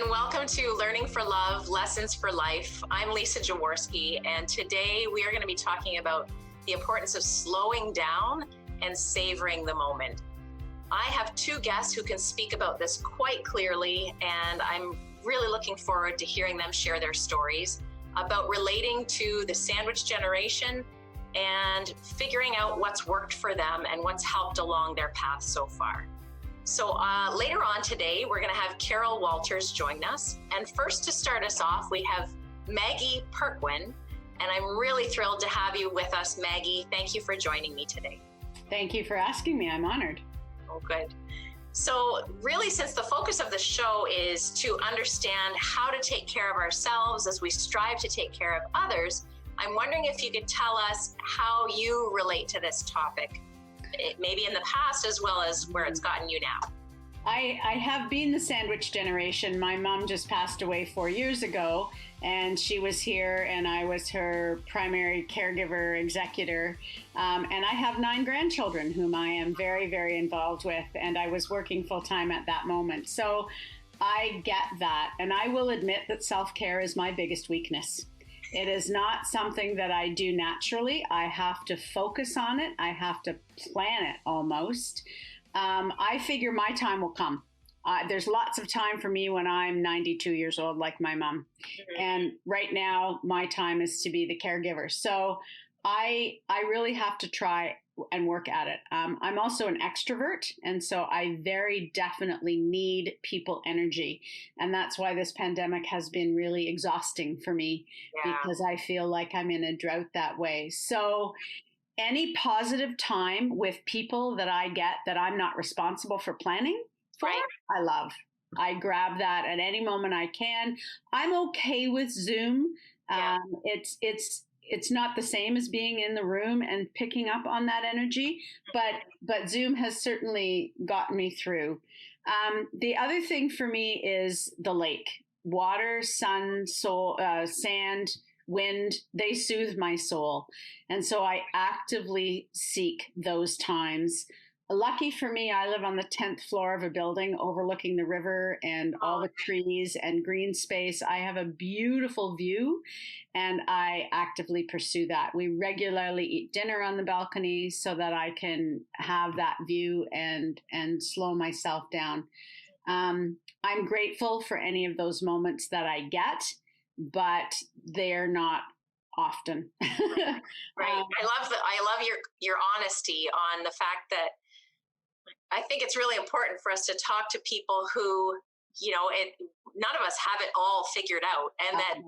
and welcome to Learning for Love, Lessons for Life. I'm Lisa Jaworski, and today we are going to be talking about the importance of slowing down and savoring the moment. I have two guests who can speak about this quite clearly, and I'm really looking forward to hearing them share their stories about relating to the sandwich generation and figuring out what's worked for them and what's helped along their path so far. So later on today, we're going to have Carol Walters join us. And first, to start us off, we have Maggie Perquin. And I'm really thrilled to have you with us, Maggie. Thank you for joining me today. Thank you for asking me. I'm honored. Oh, good. So really, since the focus of the show is to understand how to take care of ourselves as we strive to take care of others, I'm wondering if you could tell us how you relate to this topic. Maybe in the past as well as where it's gotten you now. I have been the sandwich generation. My mom just passed away 4 years ago, and she was here, and I was her primary caregiver, executor. And I have 9 grandchildren whom I am very, very involved with, and I was working full time at that moment. So I get that, and I will admit that self-care is my biggest weakness. It is not something that I do naturally. I have to focus on it. I have to plan it almost. I figure my time will come. There's lots of time for me when I'm 92 years old, like my mom. And right now, my time is to be the caregiver. So I really have to try and work at it. I'm also an extrovert, and so I very definitely need people energy. And that's why this pandemic has been really exhausting for me, because I feel like I'm in a drought that way. So any positive time with people that I get that I'm not responsible for planning for, I love. I grab that at any moment I can. I'm okay with Zoom. It's not the same as being in the room and picking up on that energy, but Zoom has certainly gotten me through. The other thing for me is the lake. Water, sun, sand, wind, they soothe my soul. And so I actively seek those times. Lucky for me, I live on the 10th floor of a building overlooking the river and all the trees and green space. I have a beautiful view, and I actively pursue that. We regularly eat dinner on the balcony so that I can have that view and slow myself down. I'm grateful for any of those moments that I get, but they're not often. Right. I love your honesty on the fact that I think it's really important for us to talk to people who, none of us have it all figured out, and that,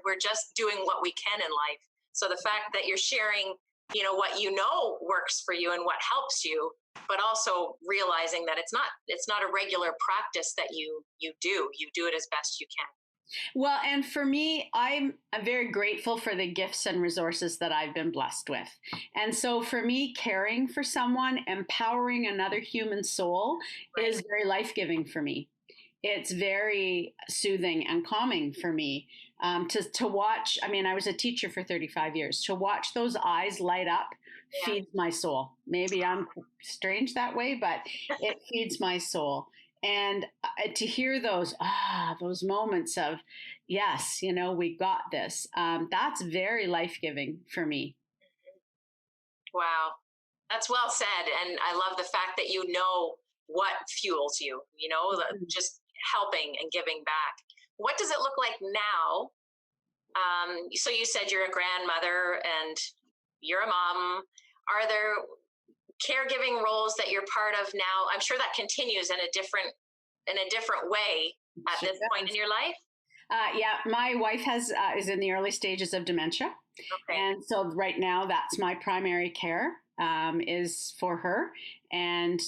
we're just doing what we can in life. So the fact that you're sharing, what works for you and what helps you, but also realizing that it's not a regular practice that you do it as best you can. Well, and for me, I'm very grateful for the gifts and resources that I've been blessed with. And so for me, caring for someone, empowering another human soul is very life-giving for me. It's very soothing and calming for me to watch. I mean, I was a teacher for 35 years. To watch those eyes light up feeds my soul. Maybe I'm strange that way, but it feeds my soul. And to hear those moments of, yes, we got this, that's very life-giving for me. Wow. That's well said. And I love the fact that you know what fuels you, just helping and giving back. What does it look like now? So you said you're a grandmother and you're a mom. Are there caregiving roles that you're part of now? I'm sure that continues in a different way at this point in your life. My wife is in the early stages of dementia. Okay. And so right now that's my primary care is for her, and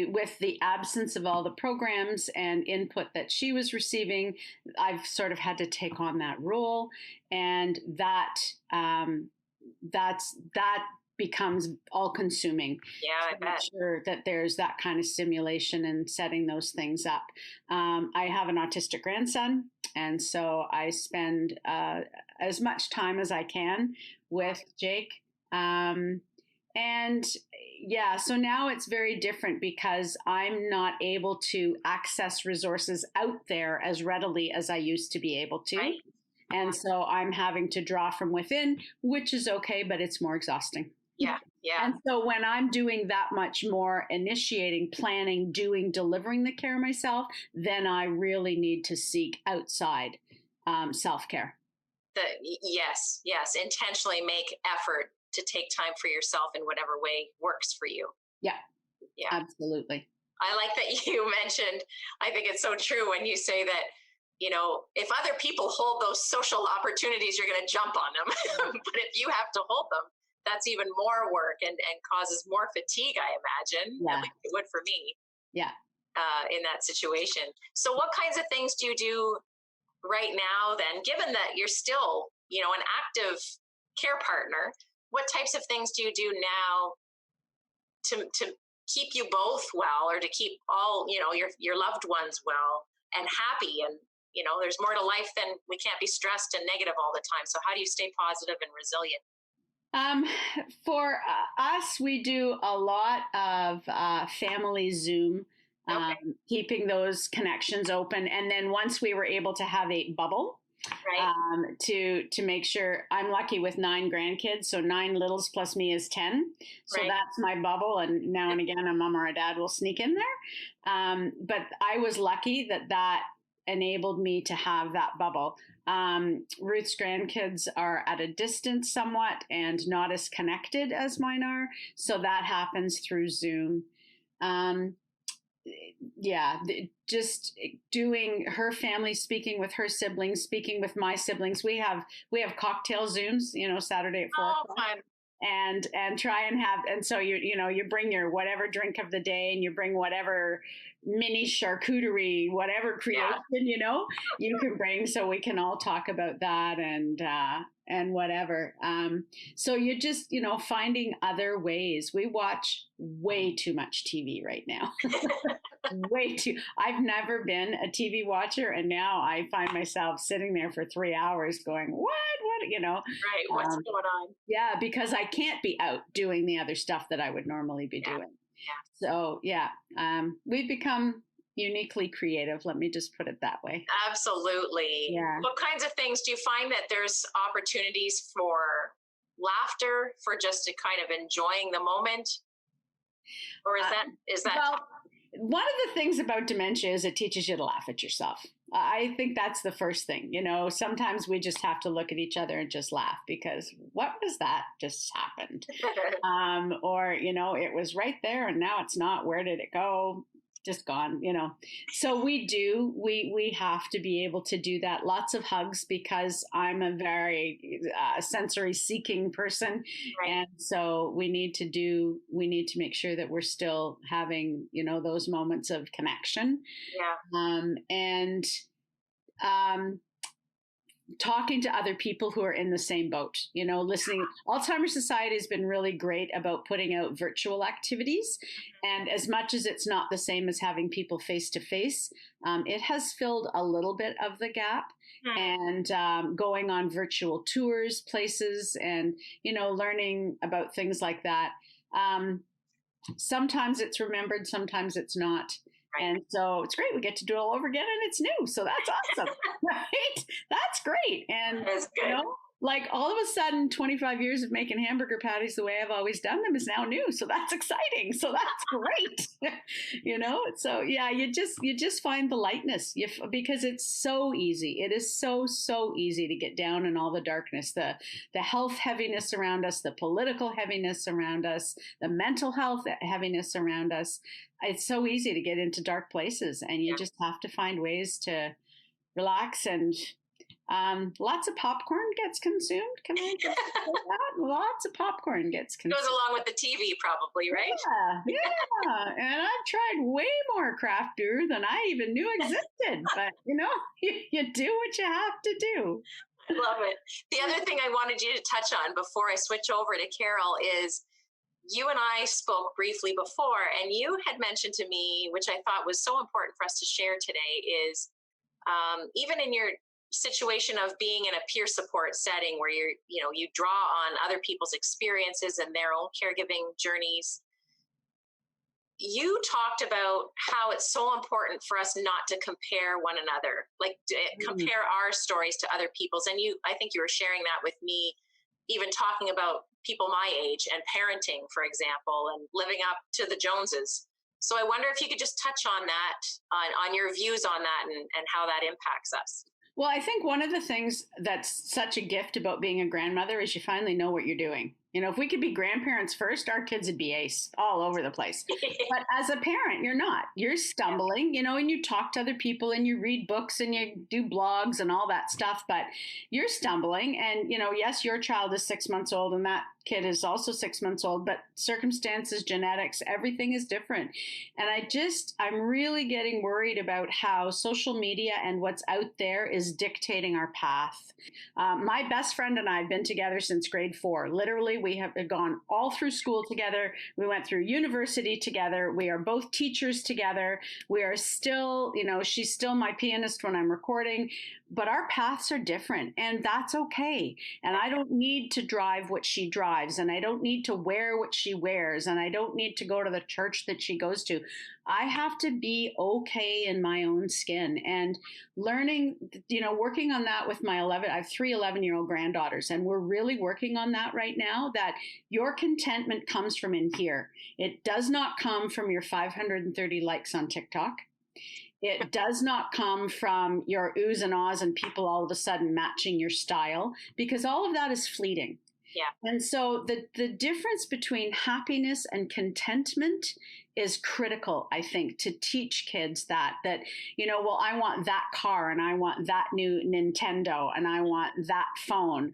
with the absence of all the programs and input that she was receiving, I've sort of had to take on that role, and that becomes all-consuming. Yeah, I bet. Make sure that there's that kind of stimulation and setting those things up. I have an autistic grandson, and so I spend as much time as I can with Jake. And yeah, so now it's very different because I'm not able to access resources out there as readily as I used to be able to. Right. And so I'm having to draw from within, which is okay, but it's more exhausting. Yeah. Yeah. And so when I'm doing that much more initiating, planning, doing, delivering the care myself, then I really need to seek outside self care. Yes, yes. Intentionally make effort to take time for yourself in whatever way works for you. Yeah, Yeah. absolutely. I like that you mentioned, I think it's so true when you say that, if other people hold those social opportunities, you're going to jump on them. But if you have to hold them, that's even more work and causes more fatigue, I imagine. Yeah. At least it would for me Yeah. in that situation. So, what kinds of things do you do right now then, given that you're still, an active care partner? What types of things do you do now to keep you both well, or to keep all, your loved ones well and happy? And, there's more to life than we can't be stressed and negative all the time. So how do you stay positive and resilient? Um, for us, we do a lot of family Zoom, Okay. keeping those connections open. And then once we were able to have a bubble, Right. to make sure. I'm lucky with 9 grandkids, so 9 littles plus me is 10. So Right. that's my bubble, and now and again a mom or a dad will sneak in there. But I was lucky that enabled me to have that bubble. Ruth's grandkids are at a distance somewhat and not as connected as mine are, so that happens through Zoom. Um, yeah, just doing her family, speaking with her siblings, speaking with my siblings. We have cocktail Zooms, Saturday at 4 o'clock. Fun. And try and have, and so you bring your whatever drink of the day, and you bring whatever mini charcuterie, whatever creation you can bring, so we can all talk about that and whatever. So you just finding other ways. We watch way too much TV right now. Way too. I've never been a TV watcher, and now I find myself sitting there for 3 hours going, what, Right. What's going on? yeah, because I can't be out doing the other stuff that I would normally be doing. Yeah. So yeah, we've become uniquely creative. Let me just put it that way. Absolutely. Yeah. What kinds of things do you find that there's opportunities for laughter, for just to kind of enjoying the moment? Or is that Well, one of the things about dementia is it teaches you to laugh at yourself. I think that's the first thing. Sometimes we just have to look at each other and just laugh, because what was that just happened? Or, it was right there and now it's not. Where did it go? Just gone, So we have to be able to do that. Lots of hugs, because I'm a very sensory seeking person. Right. And so we need to make sure that we're still having, those moments of connection. Yeah. And talking to other people who are in the same boat, listening. Alzheimer's Society has been really great about putting out virtual activities. And as much as it's not the same as having people face to face, it has filled a little bit of the gap. And going on virtual tours, places, and, learning about things like that. Sometimes it's remembered, sometimes it's not. Right. And so it's great. We get to do it all over again, and it's new. So that's awesome, right? That's great. And that's good. Like all of a sudden, 25 years of making hamburger patties the way I've always done them is now new. So that's exciting. So that's great. So yeah, you just find the lightness, because it's so easy. It is so easy to get down in all the darkness, the health heaviness around us, the political heaviness around us, the mental health heaviness around us. It's so easy to get into dark places, and you just have to find ways to relax. And lots of popcorn gets consumed. Can I just say that? Lots of popcorn gets consumed. Goes along with the TV, probably, right? Yeah. And I've tried way more craft beer than I even knew existed. But you do what you have to do. Love it. The other thing I wanted you to touch on before I switch over to Carol is, you and I spoke briefly before, and you had mentioned to me, which I thought was so important for us to share today, is even in your situation of being in a peer support setting where you draw on other people's experiences and their own caregiving journeys. You talked about how it's so important for us not to compare one another, like compare our stories to other people's. And I think you were sharing that with me, even talking about people my age and parenting, for example, and living up to the Joneses. So I wonder if you could just touch on that, on your views on that, and how that impacts us. Well, I think one of the things that's such a gift about being a grandmother is you finally know what you're doing. If we could be grandparents first, our kids would be ace all over the place. But as a parent, you're not. You're stumbling, and you talk to other people and you read books and you do blogs and all that stuff, but you're stumbling. And, yes, your child is 6 months old and that kid is also 6 months old, but circumstances, genetics, everything is different. And I'm really getting worried about how social media and what's out there is dictating our path. My best friend and I have been together since grade 4. Literally, we have gone all through school together. We went through university together. We are both teachers together. We are still, she's still my pianist when I'm recording, but our paths are different, and that's okay. And I don't need to drive what she drives, and I don't need to wear what she wears, and I don't need to go to the church that she goes to. I have to be okay in my own skin, and learning, working on that with I have 3 11-year-old granddaughters, and we're really working on that right now, that your contentment comes from in here. It does not come from your 530 likes on TikTok. It does not come from your oohs and ahs and people all of a sudden matching your style, because all of that is fleeting. Yeah. And so the difference between happiness and contentment is critical, I think, to teach kids that, well, I want that car and I want that new Nintendo and I want that phone.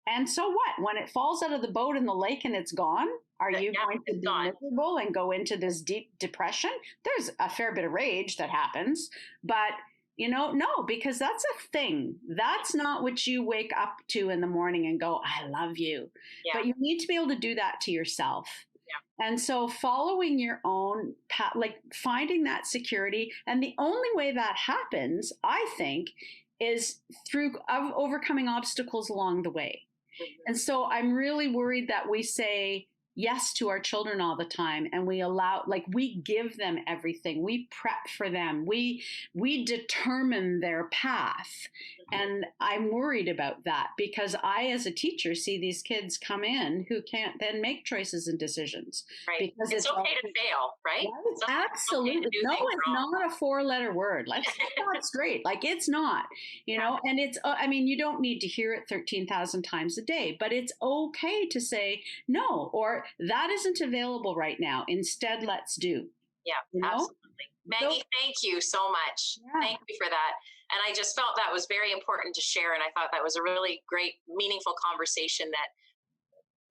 And so what? When it falls out of the boat in the lake and it's gone, are you going to be miserable and go into this deep depression? There's a fair bit of rage that happens, but no, because that's a thing. That's not what you wake up to in the morning and go, I love you. Yeah. But you need to be able to do that to yourself. Yeah. And so following your own path, like finding that security. And the only way that happens, I think, is through overcoming obstacles along the way. Mm-hmm. And so I'm really worried that we say yes to our children all the time, and we give them everything. We prep for them. We determine their path. And I'm worried about that, because I, as a teacher, see these kids come in who can't then make choices and decisions. Right. Because it's okay to fail, right? Absolutely. Okay no, it's not a 4-letter word. Let's get that straight. Like, it's not, and it's, you don't need to hear it 13,000 times a day, but it's okay to say no, or that isn't available right now. Instead, let's do. Yeah, absolutely. Maggie, thank you so much. Yeah. Thank you for that. And I just felt that was very important to share. And I thought that was a really great, meaningful conversation that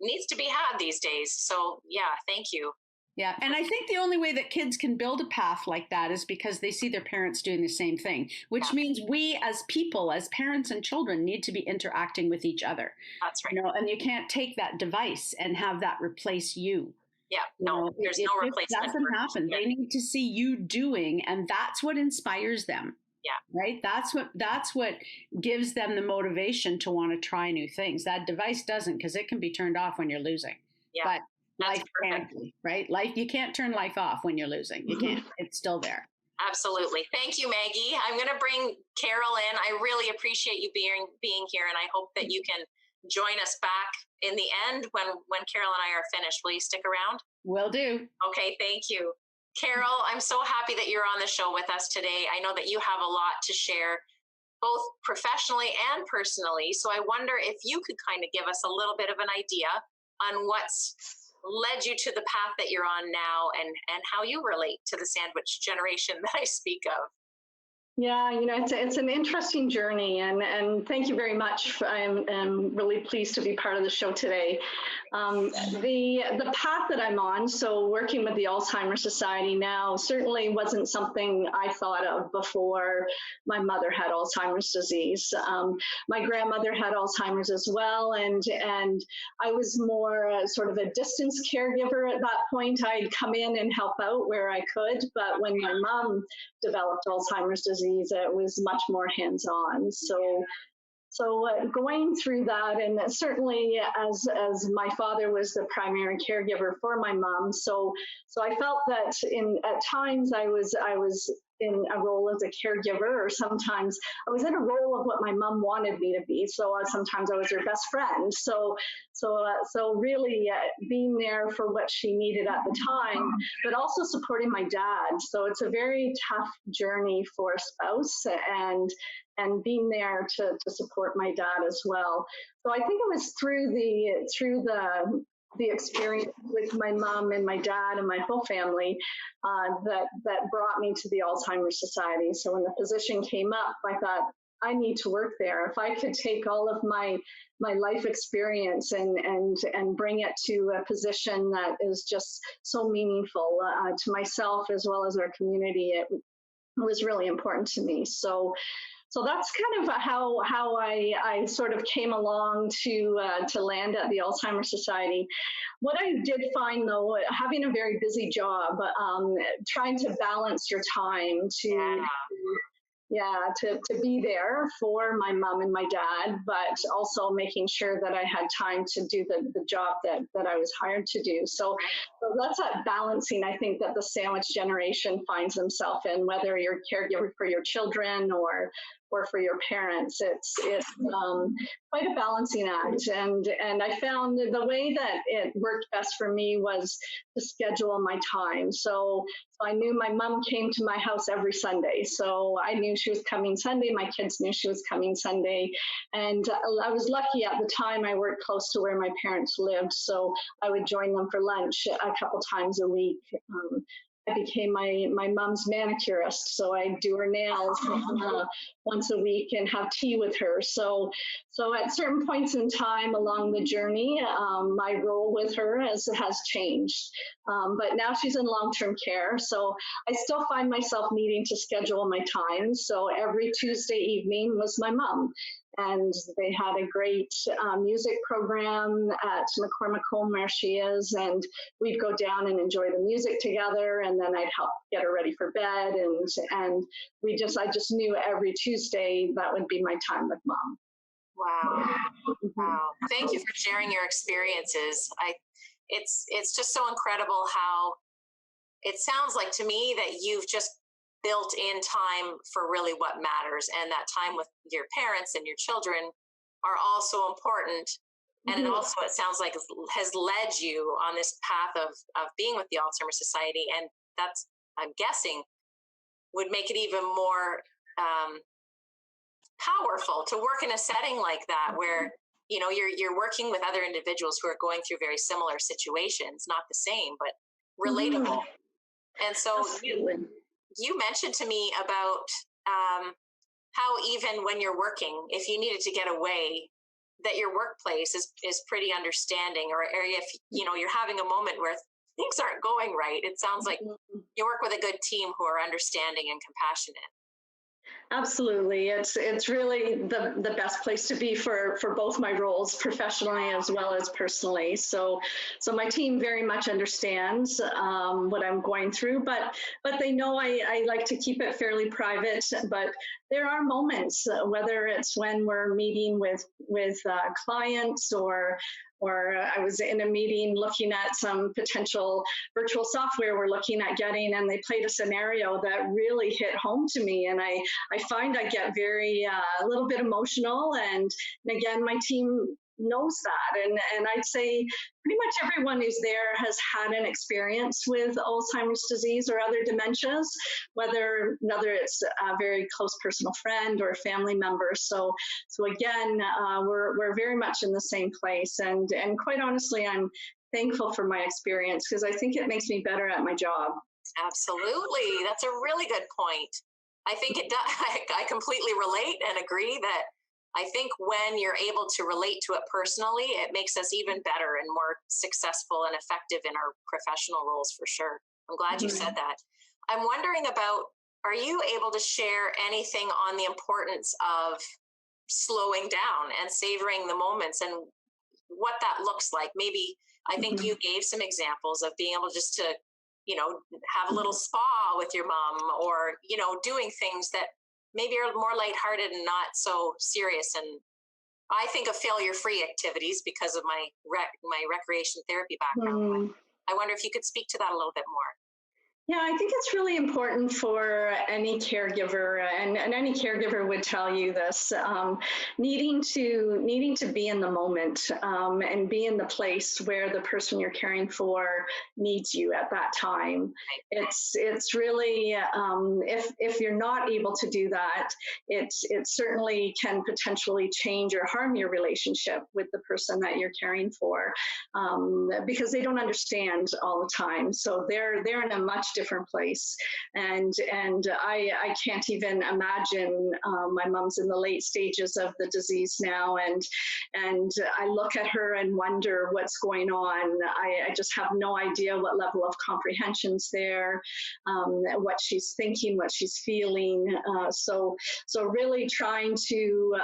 needs to be had these days. So yeah, thank you. Yeah. And I think the only way that kids can build a path like that is because they see their parents doing the same thing, which means we as people, as parents and children, need to be interacting with each other. That's right. And you can't take that device and have that replace you. Yeah, no, there's no replacement. It doesn't happen. They need to see you doing, and that's what inspires them. Yeah. Right. That's what gives them the motivation to want to try new things. That device doesn't, because it can be turned off when you're losing. Yeah. But life can't be, right? Life, you can't turn life off when you're losing. You can't. It's still there. Absolutely. Thank you, Maggie. I'm going to bring Carol in. I really appreciate you being here, and I hope that you can join us back in the end when Carol and I are finished. Will you stick around? Will do. Okay, thank you. Carol, I'm so happy that you're on the show with us today. I know that you have a lot to share, both professionally and personally. So I wonder if you could kind of give us a little bit of an idea on what's led you to the path that you're on now, and how you relate to the sandwich generation that I speak of. Yeah, it's an interesting journey, and thank you very much. I'm really pleased to be part of the show today. The path that I'm on, so working with the Alzheimer's Society now, certainly wasn't something I thought of before my mother had Alzheimer's disease. My grandmother had Alzheimer's as well, and I was more sort of a distance caregiver at that point. I'd come in and help out where I could, but when my mom developed Alzheimer's disease, it was much more hands-on. So going through that, and certainly as my father was the primary caregiver for my mom, so I felt that at times I was in a role as a caregiver, or sometimes I was in a role of what my mom wanted me to be. So sometimes I was her best friend. So really being there for what she needed at the time, but also supporting my dad. So it's a very tough journey for a spouse, and being there to support my dad as well. So I think it was through the experience with my mom and my dad and my whole family that brought me to the Alzheimer's Society. So when the position came up, I thought, I need to work there. If I could take all of my life experience and bring it to a position that is just so meaningful to myself as well as our community, it was really important to me. So that's kind of how I sort of came along to land at the Alzheimer's Society. What I did find, though, having a very busy job, trying to balance your time to be there for my mom and my dad, but also making sure that I had time to do the job that I was hired to do. So that's that balancing, I think, that the sandwich generation finds themselves in, whether you're caregiver for your children or for your parents. It's quite a balancing act. And I found the way that it worked best for me was to schedule my time. So I knew my mom came to my house every Sunday. So I knew she was coming Sunday. My kids knew she was coming Sunday. And I was lucky at the time I worked close to where my parents lived. So I would join them for lunch a couple times a week. I became my mom's manicurist, so I do her nails once a week and have tea with her. So at certain points in time along the journey, my role with her has changed. But now she's in long-term care, so I still find myself needing to schedule my time. So every Tuesday evening was my mom. And they had a great music program at McCormick Home where she is, and we'd go down and enjoy the music together, and then I'd help get her ready for bed, and I just knew every Tuesday that would be my time with mom. Wow. Wow. Thank you for sharing your experiences. It's just so incredible how it sounds like to me that you've just built in time for really what matters, and that time with your parents and your children are also important. And it also, it sounds like, has led you on this path of being with the Alzheimer's Society, and that's, I'm guessing, would make it even more powerful to work in a setting like that, where you're working with other individuals who are going through very similar situations, not the same, but relatable. And so you mentioned to me about how even when you're working, if you needed to get away, that your workplace is pretty understanding, or if you're having a moment where things aren't going right, it sounds like you work with a good team who are understanding and compassionate. Absolutely. It's really the best place to be for both my roles, professionally as well as personally. So my team very much understands what I'm going through, but they know I like to keep it fairly private. But there are moments, whether it's when we're meeting with clients, or I was in a meeting looking at some potential virtual software we're looking at getting, and they played a scenario that really hit home to me. And I find I get very, a little bit emotional. And again, my team knows that. And I'd say pretty much everyone who's there has had an experience with Alzheimer's disease or other dementias, whether it's a very close personal friend or a family member. So again, we're very much in the same place. And quite honestly, I'm thankful for my experience, because I think it makes me better at my job. Absolutely. That's a really good point. I think it does. I completely relate and agree that I think when you're able to relate to it personally, it makes us even better and more successful and effective in our professional roles for sure. I'm glad you said that. I'm wondering about, are you able to share anything on the importance of slowing down and savoring the moments and what that looks like? Maybe I think you gave some examples of being able just to, have a little spa with your mom, or, doing things that maybe are more lighthearted and not so serious. And I think of failure-free activities because of my recreation therapy background. I wonder if you could speak to that a little bit more. Yeah, I think it's really important for any caregiver, and any caregiver would tell you this, needing to be in the moment, and be in the place where the person you're caring for needs you at that time. It's really, if you're not able to do that, it certainly can potentially change or harm your relationship with the person that you're caring for, because they don't understand all the time. So they're in a much different place, and I can't even imagine. My mom's in the late stages of the disease now, and I look at her and wonder what's going on. I just have no idea what level of comprehension's there, what she's thinking, what she's feeling. So really trying to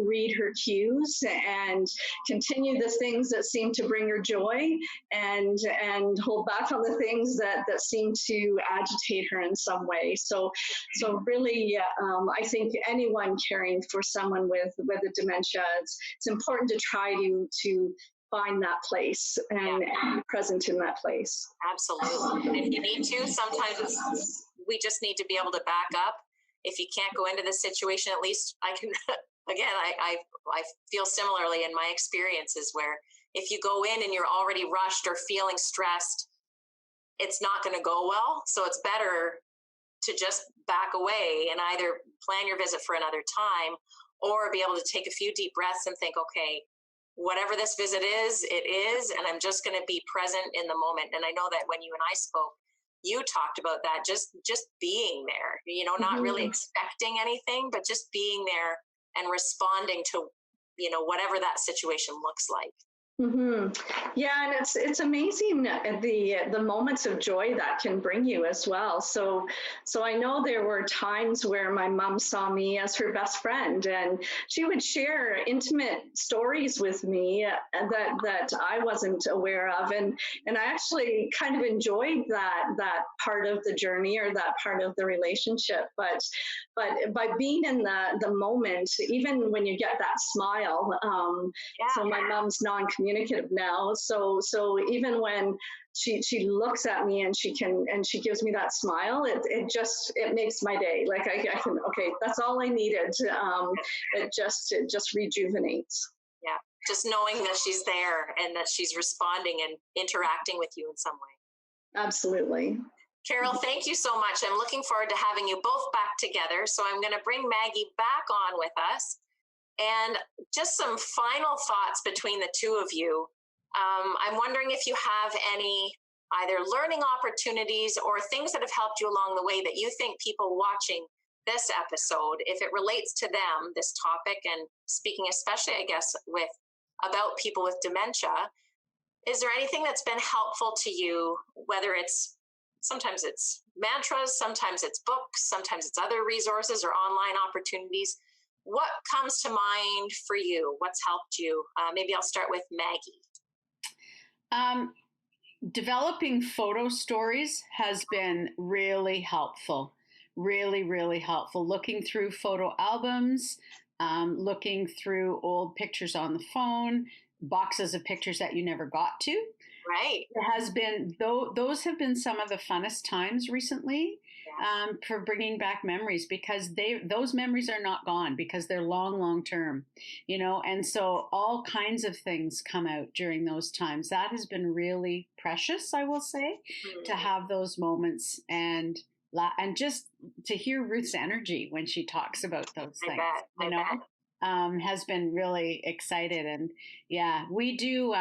read her cues and continue the things that seem to bring her joy, and hold back on the things that seem to agitate her in some way. So really, I think anyone caring for someone with a dementia, it's important to try to find that place and be present in that place. Absolutely. And if you need to, sometimes we just need to be able to back up. If you can't go into the situation, at least I can. Again, I feel similarly in my experiences where if you go in and you're already rushed or feeling stressed, it's not going to go well. So it's better to just back away and either plan your visit for another time, or be able to take a few deep breaths and think, okay, whatever this visit is, it is, and I'm just going to be present in the moment. And I know that when you and I spoke, you talked about that, just being there, not really expecting anything, but just being there and responding to, whatever that situation looks like. Yeah, and it's amazing the moments of joy that can bring you as well. So I know there were times where my mom saw me as her best friend, and she would share intimate stories with me that I wasn't aware of, and I actually kind of enjoyed that part of the journey, or that part of the relationship. But by being in the moment, even when you get that smile, so my mom's non-communicative now, so even when she looks at me and she gives me that smile, it makes my day. Like I can, okay, that's all I needed. It just rejuvenates. Yeah, just knowing that she's there and that she's responding and interacting with you in some way. Absolutely. Carol, thank you so much. I'm looking forward to having you both back together. So I'm going to bring Maggie back on with us. And just some final thoughts between the two of you. I'm wondering if you have any either learning opportunities or things that have helped you along the way that you think people watching this episode, if it relates to them, this topic, and speaking especially, I guess, about people with dementia, is there anything that's been helpful to you, whether sometimes it's mantras, sometimes it's books, sometimes it's other resources or online opportunities? What comes to mind for you? What's helped you? Maybe I'll start with Maggie. Developing photo stories has been really helpful. Really, really helpful. Looking through photo albums, looking through old pictures on the phone, boxes of pictures that you never got to. Right. It has been, those have been some of the funnest times recently. For bringing back memories, because those memories are not gone, because they're long term, and so all kinds of things come out during those times. That has been really precious, I will say, to have those moments and just to hear Ruth's energy when she talks about those things. I bet. Has been really excited. And yeah, we do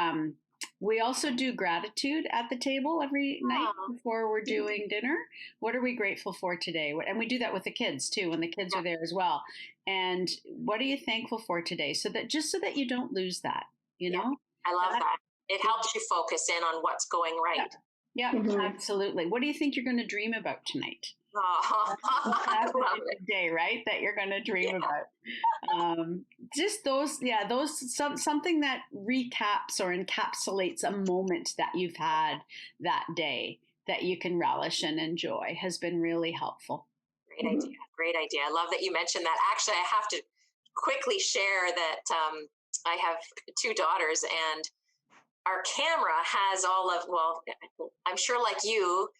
We also do gratitude at the table every night before we're doing dinner. What are we grateful for today? And we do that with the kids too, when the kids are there as well. And what are you thankful for today? So that you don't lose that, you know? I love that. It helps you focus in on what's going right. Yeah, absolutely. What do you think you're going to dream about tonight? That's a day, right? That you're going to dream about. Just something that recaps or encapsulates a moment that you've had that day that you can relish and enjoy has been really helpful. Great idea. Great idea. I love that you mentioned that. Actually, I have to quickly share that I have 2 daughters, and our camera has I'm sure like you,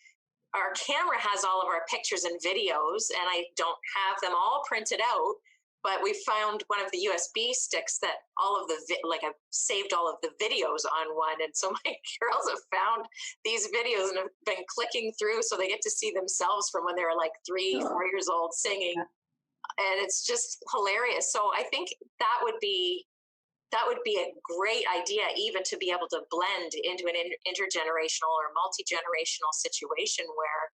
our camera has all of our pictures and videos, and I don't have them all printed out, but we found one of the USB sticks that all of I've saved all of the videos on one. And so my girls have found these videos and have been clicking through so they get to see themselves from when they were like 3, 4 years old singing. And it's just hilarious. So I think that would be a great idea, even to be able to blend into an intergenerational or multi-generational situation where,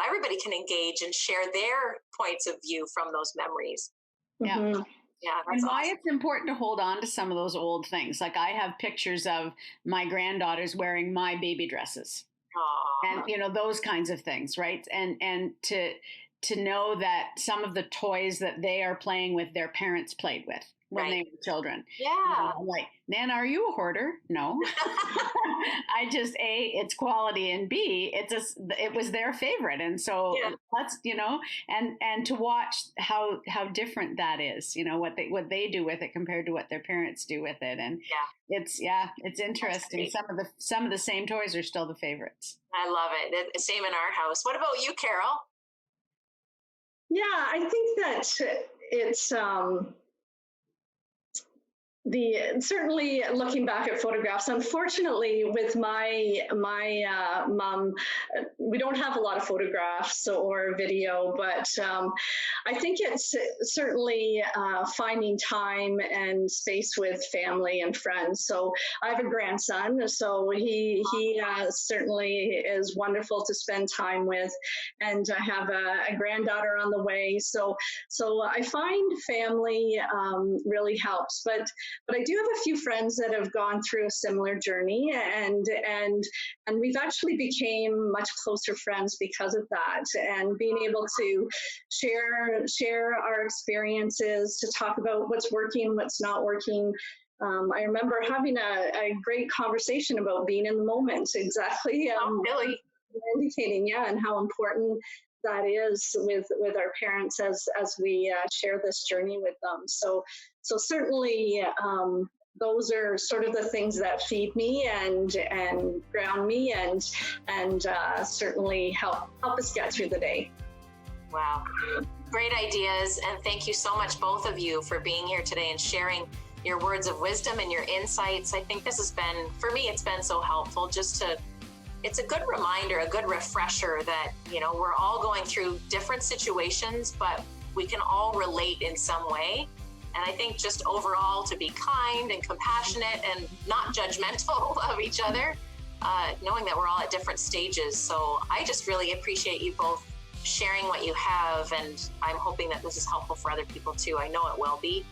everybody can engage and share their points of view from those memories. Yeah. Yeah. And why it's important to hold on to some of those old things. Like I have pictures of my granddaughters wearing my baby dresses. Aww. And, those kinds of things, right? And to know that some of the toys that they are playing with, their parents played with when they were children. Yeah. Like, Nana, are you a hoarder? No. it's quality, and B, it was their favorite. And so that's, and to watch how different that is, what they do with it compared to what their parents do with it. And it's interesting. Some of the same toys are still the favorites. I love it. Same in our house. What about you, Carol? Yeah, I think that it's, certainly looking back at photographs, unfortunately with my mom, we don't have a lot of photographs or video, but I think it's certainly finding time and space with family and friends. So I have a grandson, so he certainly is wonderful to spend time with, and I have a granddaughter on the way. So I find family really helps, but I do have a few friends that have gone through a similar journey, and we've actually became much closer friends because of that, and being able to share our experiences, to talk about what's working, what's not working. I remember having a great conversation about being in the moment, exactly. Really? Indicating, and how important that is with our parents as we share this journey with them. So certainly those are sort of the things that feed me and ground me and certainly help us get through the day. Wow. Great ideas. And thank you so much, both of you, for being here today and sharing your words of wisdom and your insights. I think this has been, for me, it's been so helpful it's a good reminder, a good refresher that, we're all going through different situations, but we can all relate in some way. And I think just overall to be kind and compassionate and not judgmental of each other, knowing that we're all at different stages. So I just really appreciate you both sharing what you have, and I'm hoping that this is helpful for other people too. I know it will be.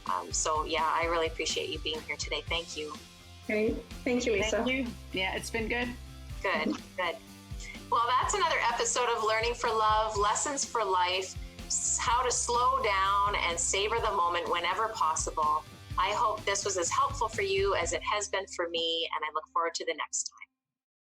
I really appreciate you being here today. Thank you. Great. Thank you, Lisa. Thank you. Yeah, it's been good. Good. Well, that's another episode of Learning for Love, Lessons for Life, how to slow down and savor the moment whenever possible. I hope this was as helpful for you as it has been for me, and I look forward to the next time.